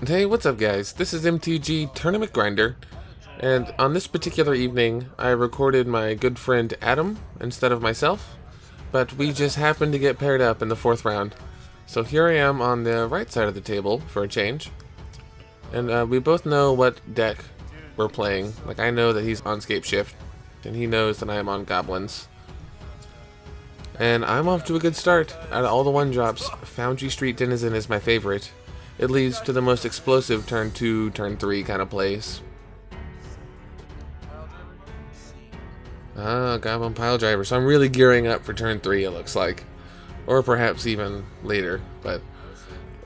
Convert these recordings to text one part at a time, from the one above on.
Hey, what's up guys? This is MTG Tournament Grinder, and on this particular evening I recorded my good friend Adam instead of myself, but we just happened to get paired up in the 4th round. So here I am on the right side of the table for a change, and we both know what deck we're playing. Like, I know that he's on Scapeshift, and he knows that I am on Goblins. And I'm off to a good start. Out of all the 1-drops, Foundry Street Denizen is my favorite. It leads to the most explosive turn 2, turn 3 kind of plays. Goblin Pile Driver. So I'm really gearing up for turn 3, it looks like. Or perhaps even later, but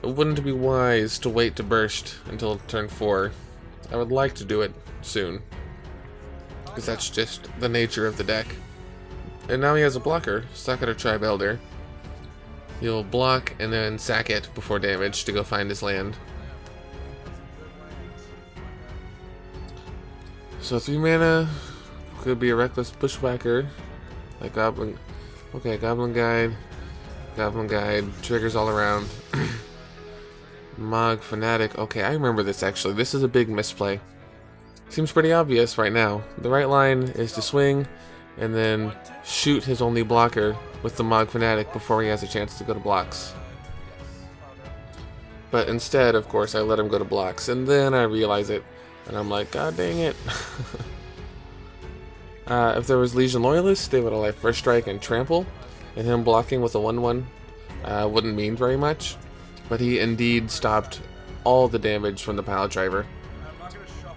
wouldn't it be wise to wait to burst until turn 4? I would like to do it soon, because that's just the nature of the deck. And now he has a blocker, stuck at a Tribe Elder. He'll block and then sack it before damage to go find his land. So 3 mana could be a Reckless Bushwhacker, like Goblin. Okay, Goblin Guide, triggers all around. Mog Fanatic. Okay, I remember this actually. This is a big misplay. Seems pretty obvious right now. The right line is to swing and then shoot his only blocker with the Mog Fanatic before he has a chance to go to blocks. But instead, of course, I let him go to blocks, and then I realize it, and I'm like, God dang it. If there was Legion Loyalists, they would have like First Strike and Trample, and him blocking with a 1/1 wouldn't mean very much, but he indeed stopped all the damage from the Pile Driver.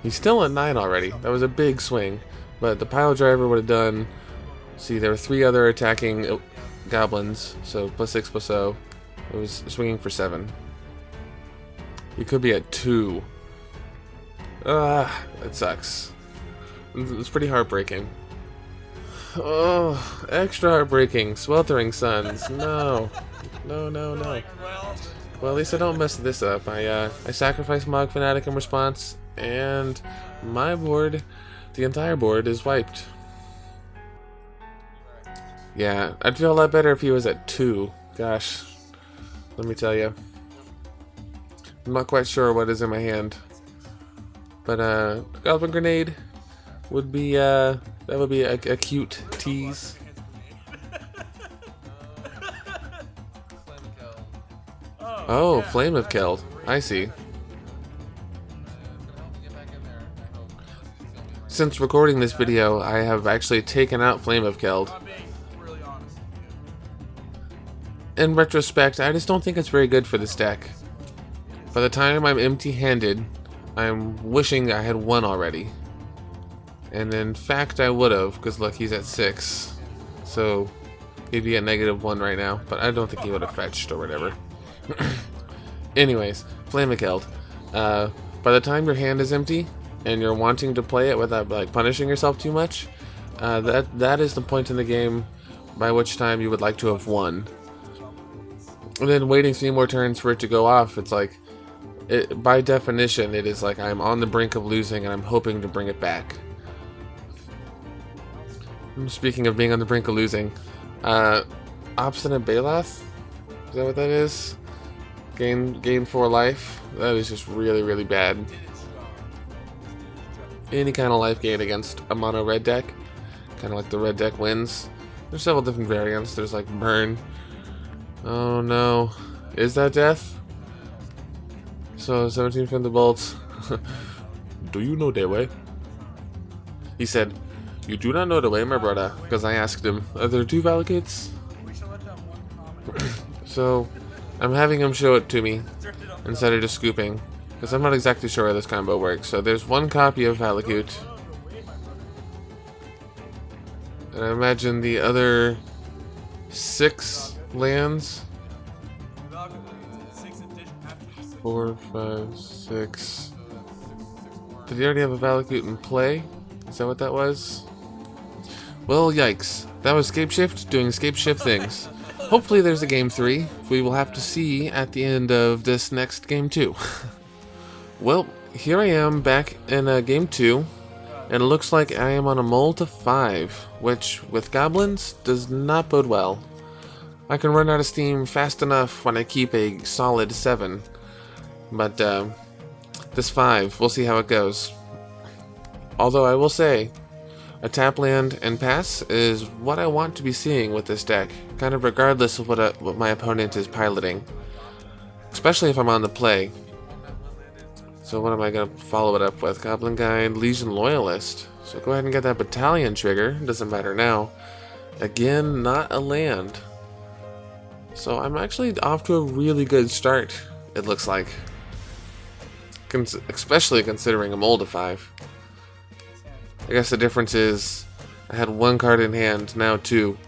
He's still at 9 already. That was a big swing, but the Pile Driver would have done. See, there were 3 other attacking goblins, so +6/+0. It was swinging for 7. He could be at 2. It sucks. It's pretty heartbreaking. Oh, extra heartbreaking. Sweltering Suns. No. No. Well, at least I don't mess this up. I sacrifice Mog Fanatic in response, and my board, the entire board, is wiped. Yeah, I'd feel a lot better if he was at 2. Gosh, let me tell you. I'm not quite sure what is in my hand, but Goblin Grenade would be that would be a cute tease. Oh, Flame of Killed. I see. Since recording this video, I have actually taken out Flame of Killed. In retrospect, I just don't think it's very good for this deck. By the time I'm empty-handed, I'm wishing I had won already. And in fact, I would have, because look, he's at 6. So he'd be at -1 right now, but I don't think he would have fetched or whatever. Anyways, Flame of Killed. By the time your hand is empty and you're wanting to play it without like punishing yourself too much, that is the point in the game by which time you would like to have won. And then waiting 3 more turns for it to go off, it's like, by definition, it is like I'm on the brink of losing and I'm hoping to bring it back. Speaking of being on the brink of losing, Obstinate Baloth? Is that what that is? Gain 4 life? That is just really, really bad. Any kind of life gain against a mono red deck, kind of like the red deck wins. There's several different variants. There's like Burn. Oh no. Is that death? So 17 from the bolts. Do you know the way? He said, "You do not know the way, my brother," because I asked him, "Are there 2 Valakuts?" So I'm having him show it to me instead of just scooping, because I'm not exactly sure how this combo works. So there's 1 copy of Valakut, and I imagine the other 6 lands. 4, 5, 6. Did he already have a Valakut in play? Is that what that was? Well, yikes. That was Scapeshift doing Scapeshift things. Hopefully there's a game 3. We will have to see at the end of this next game 2. Well, here I am back in game 2, and it looks like I am on a mull to 5, which, with Goblins, does not bode well. I can run out of steam fast enough when I keep a solid 7, but this 5. We'll see how it goes. Although I will say, a tap land and pass is what I want to be seeing with this deck, kind of regardless of what my opponent is piloting. Especially if I'm on the play. So what am I going to follow it up with? Goblin Guide, Legion Loyalist. So go ahead and get that battalion trigger. Doesn't matter now. Again, not a land. So I'm actually off to a really good start, it looks like. Especially considering I'm old to 5. I guess the difference is I had 1 card in hand, now 2.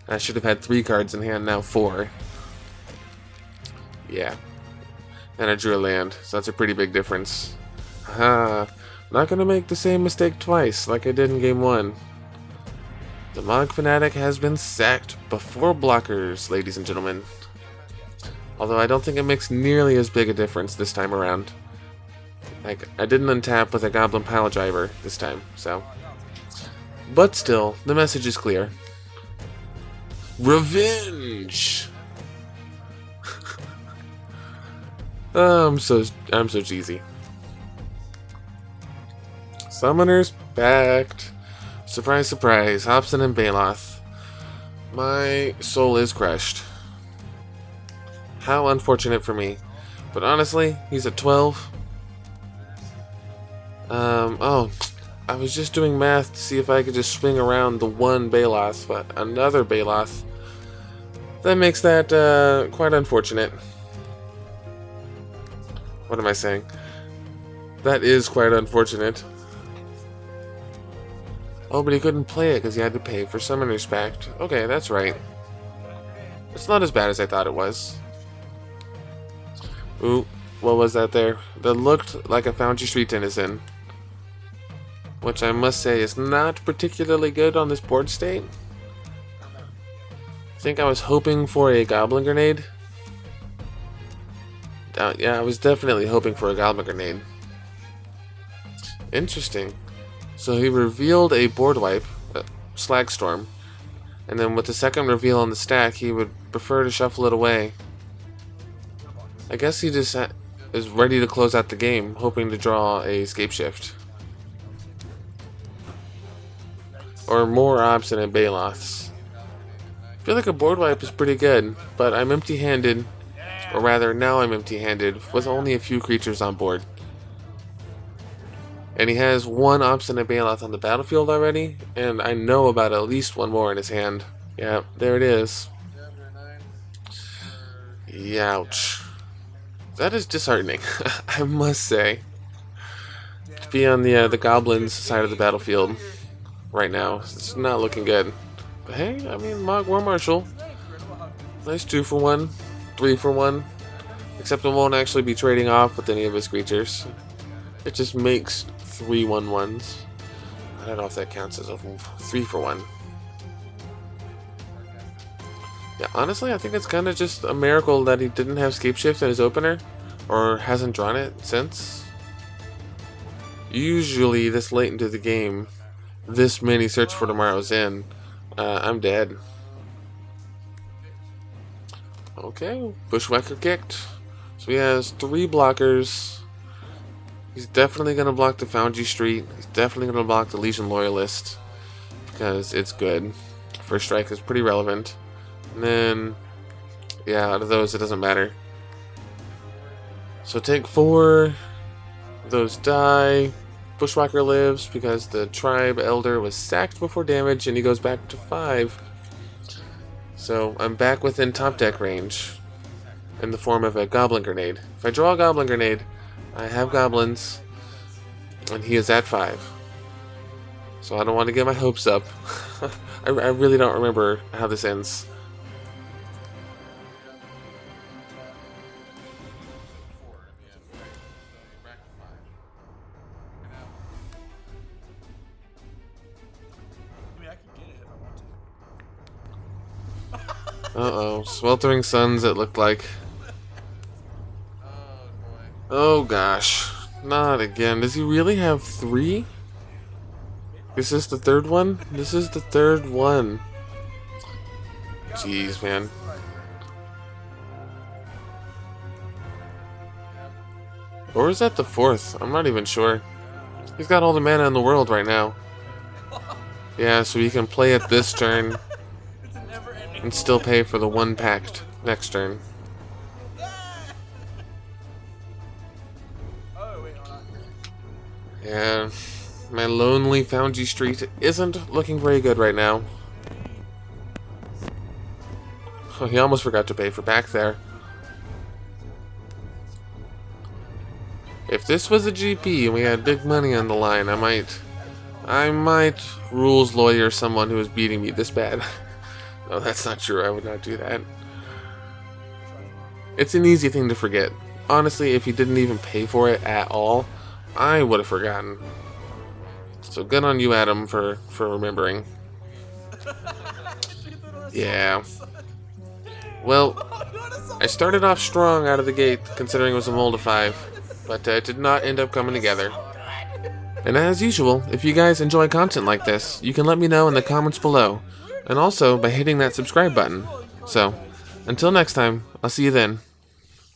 I should have had 3 cards in hand, now 4. Yeah. And I drew a land, so that's a pretty big difference. Haha. Not gonna make the same mistake twice, like I did in game 1. The Mog Fanatic has been sacked before blockers, ladies and gentlemen. Although I don't think it makes nearly as big a difference this time around. Like, I didn't untap with a Goblin Pile Driver this time, so. But still, the message is clear. Revenge! I'm so cheesy. Summoners backed. Surprise, surprise. Hobson and Baloth. My soul is crushed. How unfortunate for me. But honestly, he's at 12. Oh, I was just doing math to see if I could just swing around the 1 Baloth, but another Baloth. That makes that quite unfortunate. What am I saying? That is quite unfortunate. Oh, but he couldn't play it because he had to pay for Summoner's Pact. Okay, that's right. It's not as bad as I thought it was. Ooh, what was that there? That looked like a Foundry Street Denizen. Which I must say is not particularly good on this board state. I think I was hoping for a Goblin Grenade. Yeah, I was definitely hoping for a Goblin Grenade. Interesting. So he revealed a board wipe, Slagstorm, and then with the second reveal on the stack, he would prefer to shuffle it away. I guess he just is ready to close out the game, hoping to draw a Scapeshift. Or more obstinate Baloths. I feel like a board wipe is pretty good, but I'm empty-handed, or rather, now I'm empty-handed, with only a few creatures on board. And he has 1 obstinate Baloth on the battlefield already, and I know about at least 1 more in his hand. Yeah, there it is. Youch. That is disheartening, I must say. To be on the Goblins side of the battlefield right now, it's not looking good. But hey, I mean, Mog War Marshal. Nice 2 for 1, 3 for 1. Except it won't actually be trading off with any of his creatures. It just makes 3/1/1s. I don't know if that counts as a 3 for 1. Yeah, honestly, I think it's kind of just a miracle that he didn't have Scapeshift in his opener, or hasn't drawn it since. Usually, this late into the game, this many Search for Tomorrow's in, I'm dead. Okay, Bushwhacker kicked. So he has 3 blockers. He's definitely going to block the Foundry Street. He's definitely going to block the Legion Loyalist, because it's good. First strike is pretty relevant. And then, yeah, out of those, it doesn't matter. So take 4. Those die. Bushwhacker lives because the Tribe Elder was sacked before damage, and he goes back to 5. So I'm back within top deck range in the form of a Goblin Grenade. If I draw a Goblin Grenade, I have Goblins, and he is at 5. So I don't want to get my hopes up. I really don't remember how this ends. Uh-oh, Sweltering Suns it looked like. Oh gosh, not again. Does he really have 3? Is this the 3rd one? This is the 3rd one. Jeez, man. Or is that the 4th? I'm not even sure. He's got all the mana in the world right now. Yeah, so he can play it this turn and still pay for the 1 pact next turn. Yeah, my lonely Foundry Street isn't looking very good right now. Oh, he almost forgot to pay for back there. If this was a GP and we had big money on the line, I might rules lawyer someone who is beating me this bad. No, that's not true. I would not do that. It's an easy thing to forget. Honestly, if he didn't even pay for it at all, I would have forgotten. So good on you, Adam, for remembering. Yeah. Well, I started off strong out of the gate, considering it was a mold of 5, but it did not end up coming together. And as usual, if you guys enjoy content like this, you can let me know in the comments below, and also by hitting that subscribe button. So, until next time, I'll see you then.